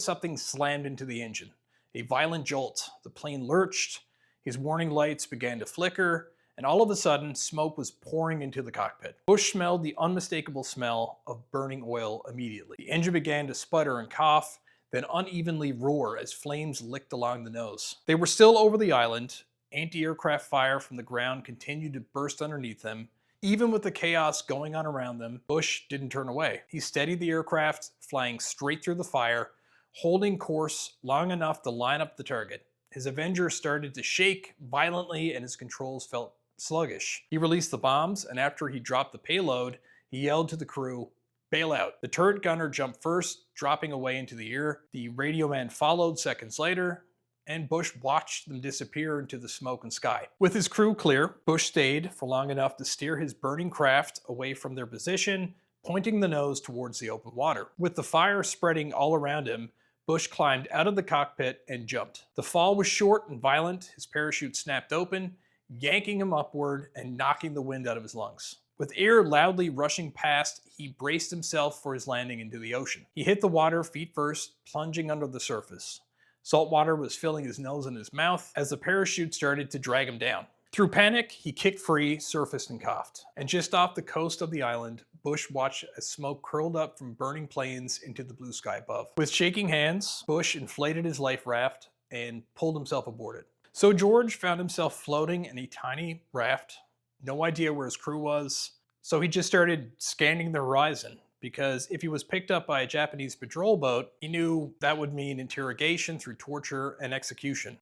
something slammed into the engine. A violent jolt. The plane lurched, his warning lights began to flicker, and all of a sudden, smoke was pouring into the cockpit. Bush smelled the unmistakable smell of burning oil immediately. The engine began to sputter and cough, then unevenly roar as flames licked along the nose. They were still over the island. Anti-aircraft fire from the ground continued to burst underneath them. Even with the chaos going on around them, Bush didn't turn away. He steadied the aircraft, flying straight through the fire, holding course long enough to line up the target. His Avenger started to shake violently and his controls felt sluggish. He released the bombs, and after he dropped the payload, he yelled to the crew, "Bail out." The turret gunner jumped first, dropping away into the air. The radio man followed seconds later, and Bush watched them disappear into the smoke and sky. With his crew clear, Bush stayed for long enough to steer his burning craft away from their position, pointing the nose towards the open water. With the fire spreading all around him, Bush climbed out of the cockpit and jumped. The fall was short and violent. His parachute snapped open, yanking him upward and knocking the wind out of his lungs. With air loudly rushing past, he braced himself for his landing into the ocean. He hit the water feet first, plunging under the surface. Salt water was filling his nose and his mouth as the parachute started to drag him down. Through panic, he kicked free, surfaced, and coughed. And just off the coast of the island, Bush watched as smoke curled up from burning planes into the blue sky above. With shaking hands, Bush inflated his life raft and pulled himself aboard it. So George found himself floating in a tiny raft, no idea where his crew was. So he just started scanning the horizon, because if he was picked up by a Japanese patrol boat, he knew that would mean interrogation through torture and execution.